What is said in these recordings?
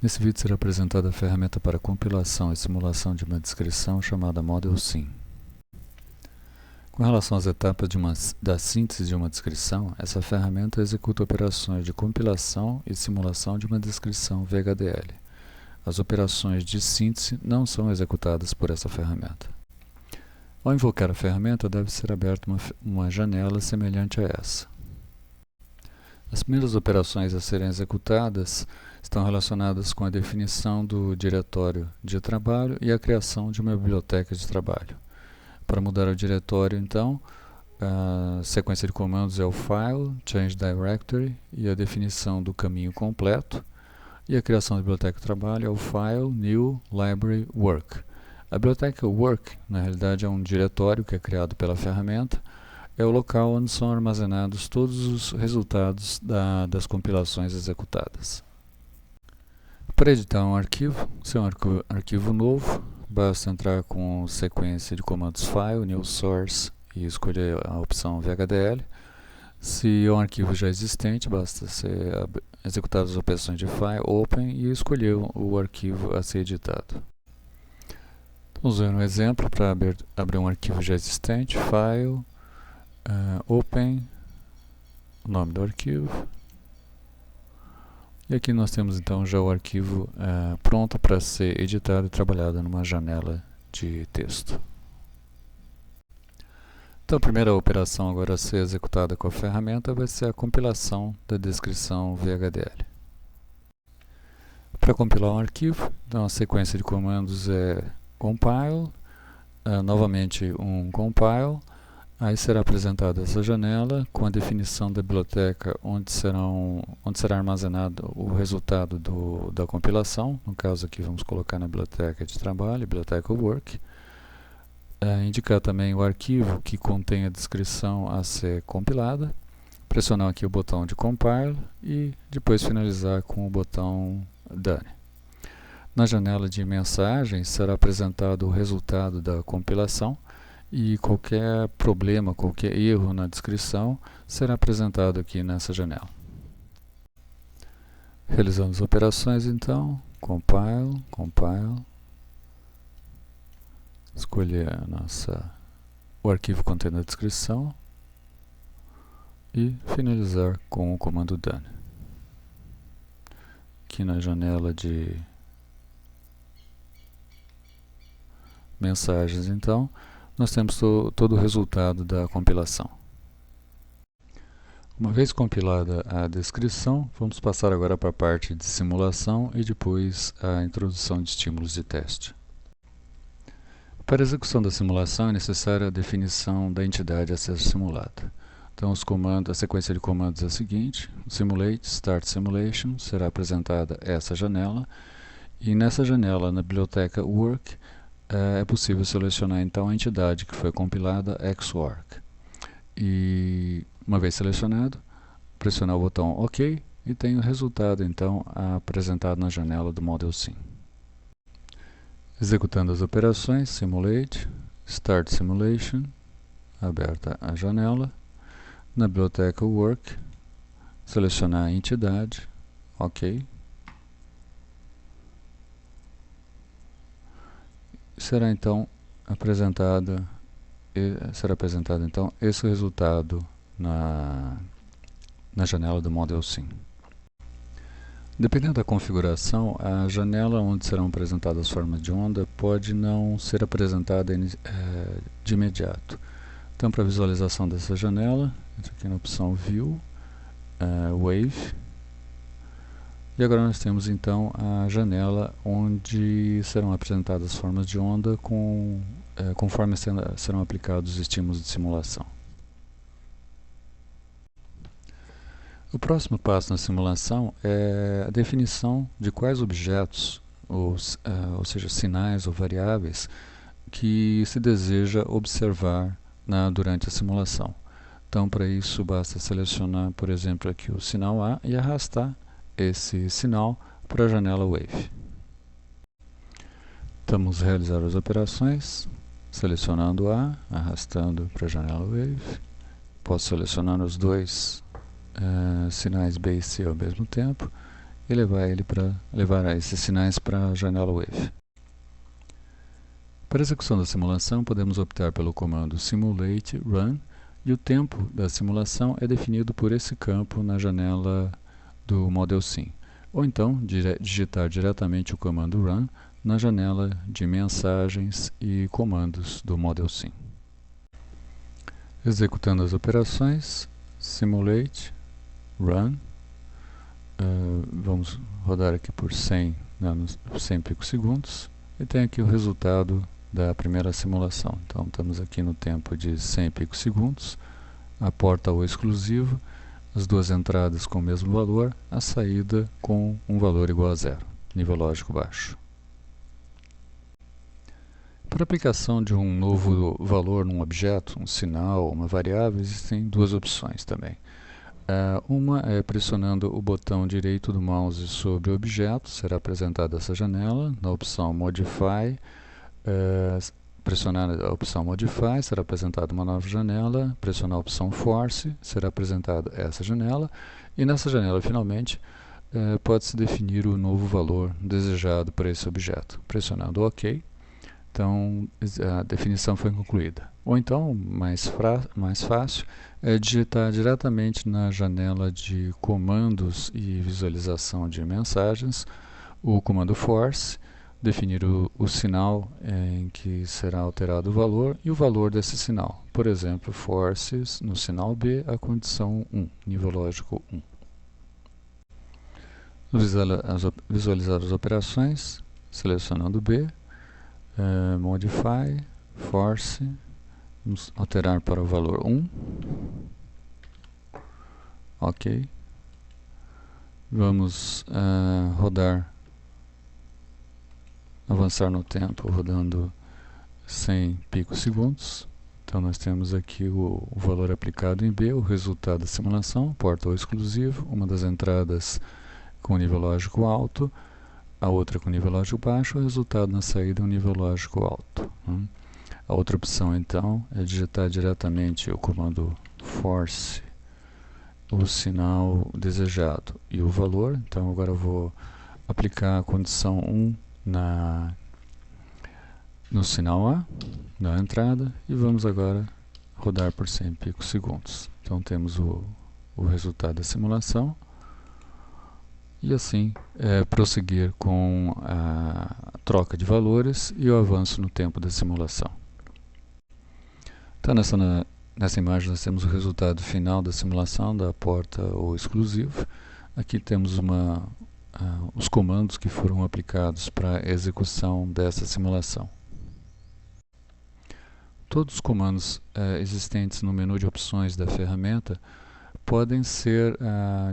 Nesse vídeo será apresentada a ferramenta para compilação e simulação de uma descrição chamada ModelSim. Com relação às etapas da síntese de uma descrição, essa ferramenta executa operações de compilação e simulação de uma descrição VHDL. As operações de síntese não são executadas por essa ferramenta. Ao invocar a ferramenta, deve ser aberta uma janela semelhante a essa. As primeiras operações a serem executadas estão relacionadas com a definição do diretório de trabalho e a criação de uma biblioteca de trabalho. Para mudar o diretório, então, a sequência de comandos é o file, change directory e a definição do caminho completo. E a criação da biblioteca de trabalho é o file, new, library, work. A biblioteca work, na realidade, é um diretório que é criado pela ferramenta. É o local onde são armazenados todos os resultados das compilações executadas. Para editar um arquivo, se é um arquivo novo, basta entrar com sequência de comandos file, new source e escolher a opção VHDL. Se é um arquivo já existente, basta ser executar as operações de file, open e escolher o arquivo a ser editado. Então, usando um exemplo para abrir um arquivo já existente, file, open, o nome do arquivo. E aqui nós temos então já o arquivo pronto para ser editado e trabalhado numa janela de texto. Então a primeira operação agora a ser executada com a ferramenta vai ser a compilação da descrição VHDL. Para compilar um arquivo, então a sequência de comandos é compile, novamente um compile. Aí será apresentada essa janela com a definição da biblioteca onde será armazenado o resultado da compilação. No caso aqui vamos colocar na biblioteca de trabalho, biblioteca work. Indicar também o arquivo que contém a descrição a ser compilada. Pressionar aqui o botão de compile e depois finalizar com o botão done. Na janela de mensagens será apresentado o resultado da compilação. E qualquer problema, qualquer erro na descrição será apresentado aqui nessa janela. Realizando as operações então, compile, escolher o arquivo contendo a descrição e finalizar com o comando done. Aqui na janela de mensagens então, nós temos todo o resultado da compilação. Uma vez compilada a descrição, vamos passar agora para a parte de simulação e depois a introdução de estímulos de teste. Para a execução da simulação é necessária a definição da entidade a ser simulada. Então a sequência de comandos é a seguinte: simulate, start simulation, será apresentada essa janela e nessa janela, na biblioteca work, é possível selecionar então a entidade que foi compilada xwork. E uma vez selecionado, pressionar o botão OK e tem o resultado então apresentado na janela do ModelSim. Executando as operações, simulate, start simulation, aberta a janela, na biblioteca work, selecionar a entidade, OK. Será então apresentado então esse resultado na janela do ModelSim. Dependendo da configuração, a janela onde serão apresentadas as formas de onda pode não ser apresentada de imediato. Então, para visualização dessa janela, entra aqui na opção View, Wave. E agora nós temos então a janela onde serão apresentadas as formas de onda conforme serão aplicados os estímulos de simulação. O próximo passo na simulação é a definição de quais objetos, ou seja, sinais ou variáveis, que se deseja observar durante a simulação. Então, para isso, basta selecionar, por exemplo, aqui o sinal A e arrastar esse sinal para a janela Wave. Vamos realizar as operações, selecionando A, arrastando para a janela Wave. Posso selecionar os dois sinais B e C ao mesmo tempo e levar esses sinais para a janela Wave. Para a execução da simulação, podemos optar pelo comando Simulate Run, e o tempo da simulação é definido por esse campo na janela do ModelSim. Ou então, digitar diretamente o comando Run na janela de mensagens e comandos do ModelSim. Executando as operações, Simulate Run, vamos rodar aqui por 100 picosegundos, e tem aqui o resultado da primeira simulação. Então estamos aqui no tempo de 100 picosegundos, a porta O exclusivo, as duas entradas com o mesmo valor, a saída com um valor igual a zero, nível lógico baixo. Para a aplicação de um novo valor num objeto, um sinal, uma variável, existem duas opções também. Uma é pressionando o botão direito do mouse sobre o objeto, será apresentada essa janela. Na opção Modify, pressionar a opção Modify, será apresentada uma nova janela. Pressionar a opção Force, será apresentada essa janela. E nessa janela, finalmente, pode-se definir o novo valor desejado para esse objeto. Pressionando OK, então a definição foi concluída. Ou então, mais fácil, é digitar diretamente na janela de comandos e visualização de mensagens o comando Force, definir o sinal em que será alterado o valor e o valor desse sinal. Por exemplo, forces no sinal B, a condição 1, nível lógico 1. Visualizar as operações, selecionando B, Modify, Force, vamos alterar para o valor 1, OK. Vamos avançar no tempo, rodando 100 picosegundos. Então nós temos aqui o valor aplicado em B, o resultado da simulação, porta O exclusivo, uma das entradas com nível lógico alto, a outra com nível lógico baixo, o resultado na saída é um nível lógico alto. A outra opção, então, é digitar diretamente o comando Force, o sinal desejado e o valor. Então agora eu vou aplicar a condição 1 no sinal A, na entrada, e vamos agora rodar por 100 picosegundos. Então temos o resultado da simulação, e assim prosseguir com a troca de valores e o avanço no tempo da simulação. Então nessa imagem nós temos o resultado final da simulação da porta O exclusivo. Aqui temos os comandos que foram aplicados para a execução dessa simulação. Todos os comandos existentes no menu de opções da ferramenta podem ser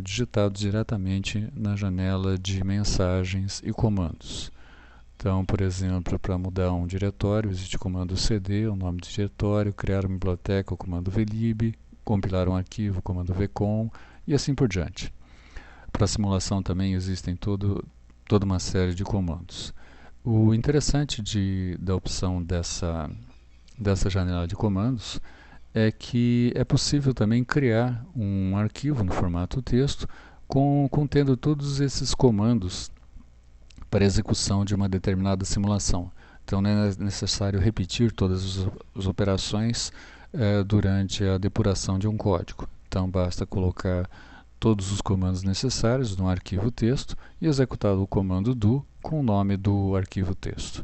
digitados diretamente na janela de mensagens e comandos. Então, por exemplo, para mudar um diretório, existe o comando cd, o nome do diretório, criar uma biblioteca, o comando vlib, compilar um arquivo, o comando vcom, e assim por diante. Para a simulação também existem toda uma série de comandos. O interessante da opção dessa janela de comandos é que é possível também criar um arquivo no formato texto contendo todos esses comandos para execução de uma determinada simulação. Então não é necessário repetir todas as operações durante a depuração de um código. Então basta colocar todos os comandos necessários no arquivo texto e executar o comando do com o nome do arquivo texto.